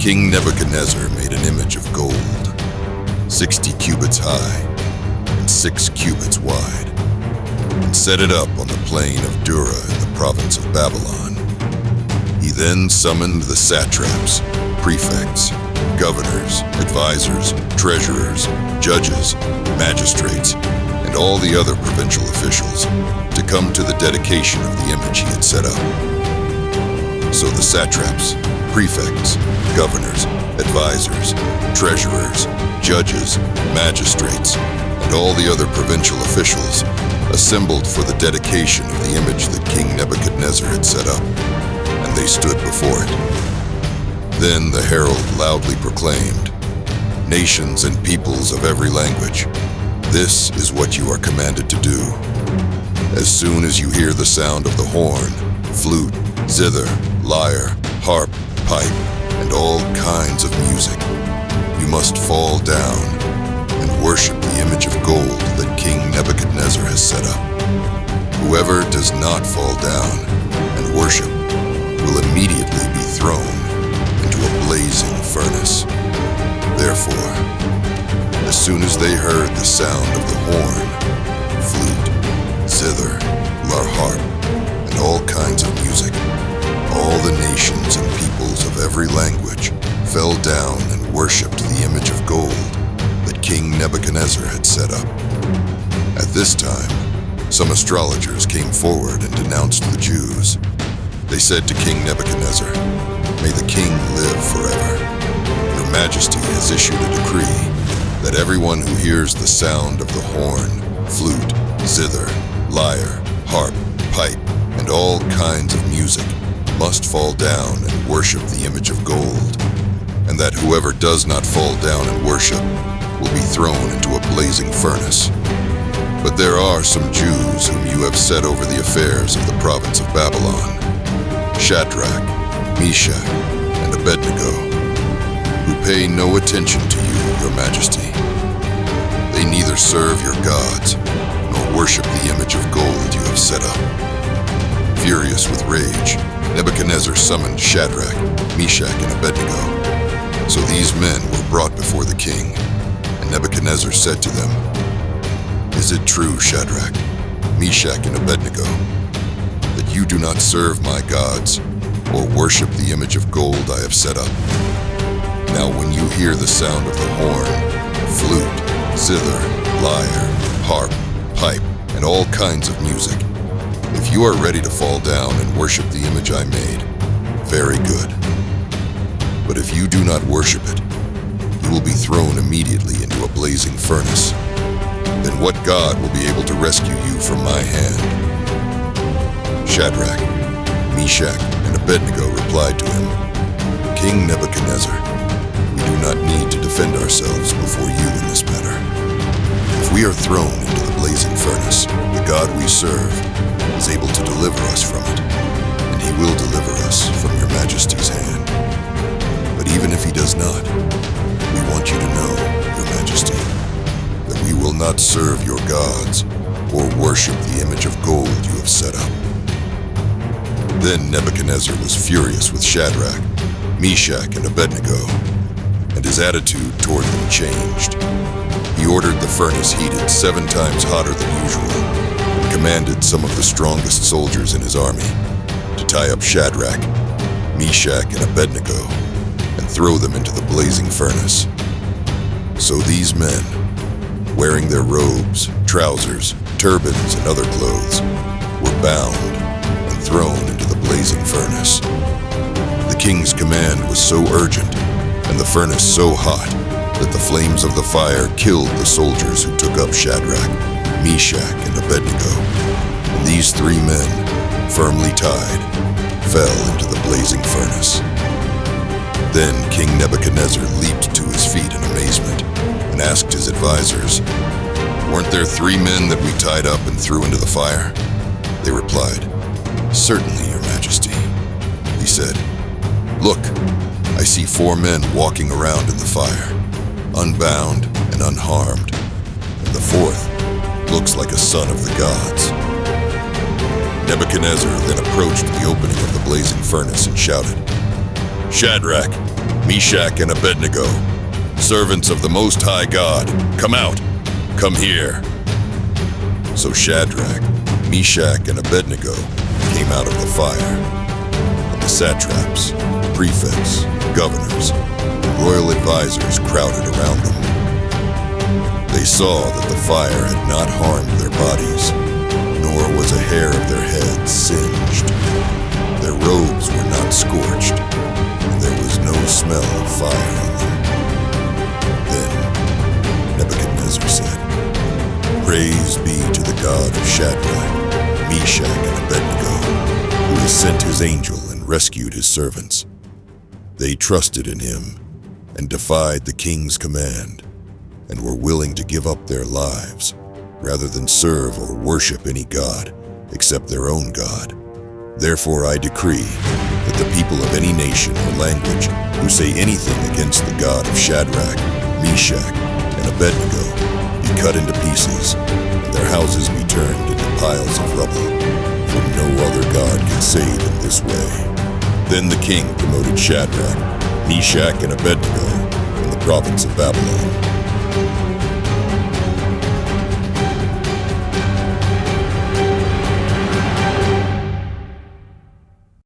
King Nebuchadnezzar made an image of gold, 60 cubits high and 6 cubits wide, and set it up on the plain of Dura in the province of Babylon. He then summoned the satraps, prefects, governors, advisors, treasurers, judges, magistrates, and all the other provincial officials to come to the dedication of the image he had set up. So the satraps, prefects, governors, advisors, treasurers, judges, magistrates, and all the other provincial officials assembled for the dedication of the image that King Nebuchadnezzar had set up, and they stood before it. Then the herald loudly proclaimed, "Nations and peoples of every language, this is what you are commanded to do. As soon as you hear the sound of the horn, flute, zither, lyre, harp, pipe, and all kinds of music, you must fall down and worship the image of gold that King Nebuchadnezzar has set up. Whoever does not fall down and worship will immediately be thrown into a blazing furnace." Therefore, as soon as they heard the sound of the horn, flute, zither, harp, and all kinds of music, all the nations and peoples of every language fell down and worshipped the image of gold that King Nebuchadnezzar had set up. At this time, some astrologers came forward and denounced the Jews. They said to King Nebuchadnezzar, "May the king live forever. Your Majesty has issued a decree that everyone who hears the sound of the horn, flute, zither, lyre, harp, pipe, and all kinds of music must fall down and worship the image of gold, and that whoever does not fall down and worship will be thrown into a blazing furnace. But there are some Jews whom you have set over the affairs of the province of Babylon, Shadrach, Meshach, and Abednego, who pay no attention to you, your Majesty. They neither serve your gods nor worship the image of gold you have set up." Furious with rage, Nebuchadnezzar summoned Shadrach, Meshach, and Abednego. So these men were brought before the king, and Nebuchadnezzar said to them, "Is it true, Shadrach, Meshach, and Abednego, that you do not serve my gods or worship the image of gold I have set up? Now when you hear the sound of the horn, flute, zither, lyre, harp, pipe, and all kinds of music, if you are ready to fall down and worship the image I made, very good. But if you do not worship it, you will be thrown immediately into a blazing furnace. Then what God will be able to rescue you from my hand?" Shadrach, Meshach, and Abednego replied to him, "King Nebuchadnezzar, we do not need to defend ourselves before you in this matter. If we are thrown into the blazing furnace, the God we serve is able to deliver us from it, and he will deliver us from your Majesty's hand. But even if he does not, we want you to know, your Majesty, that we will not serve your gods or worship the image of gold you have set up." Then Nebuchadnezzar was furious with Shadrach, Meshach, and Abednego, and his attitude toward them changed. He ordered the furnace heated 7 times hotter than usual, and commanded some of the strongest soldiers in his army to tie up Shadrach, Meshach, and Abednego and throw them into the blazing furnace. So these men, wearing their robes, trousers, turbans, and other clothes, were bound and thrown into the blazing furnace. The king's command was so urgent and the furnace so hot that the flames of the fire killed the soldiers who took up Shadrach, Meshach, and Abednego, and these 3 men, firmly tied, fell into the blazing furnace. Then King Nebuchadnezzar leaped to his feet in amazement and asked his advisors, "Weren't there 3 men that we tied up and threw into the fire?" They replied, "Certainly, your Majesty." He said, "Look, I see 4 men walking around in the fire, unbound and unharmed, and the 4th looks like a son of the gods." Nebuchadnezzar then approached the opening of the blazing furnace and shouted, "Shadrach, Meshach and Abednego, servants of the Most High God, come out, come here." So Shadrach, Meshach, and Abednego came out of the fire, and the satraps, prefects, governors, and royal advisors crowded around them. They saw that the fire had not harmed their bodies, nor was a hair of their heads singed. Their robes were not scorched, and there was no smell of fire on them. Then Nebuchadnezzar said, "Praise be to the God of Shadrach, Meshach, and Abednego, who has sent his angel and rescued his servants. They trusted in him and defied the king's command, and were willing to give up their lives rather than serve or worship any god except their own God. Therefore I decree that the people of any nation or language who say anything against the God of Shadrach, Meshach, and Abednego be cut into pieces, and their houses be turned into piles of rubble, for no other God can save in this way." Then the king promoted Shadrach, Meshach, and Abednego from the province of Babylon